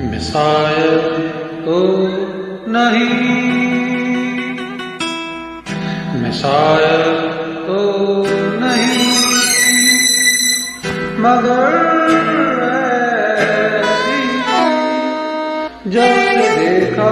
missile तो नहीं, missile तो नहीं, मगर ऐसी जब से देखा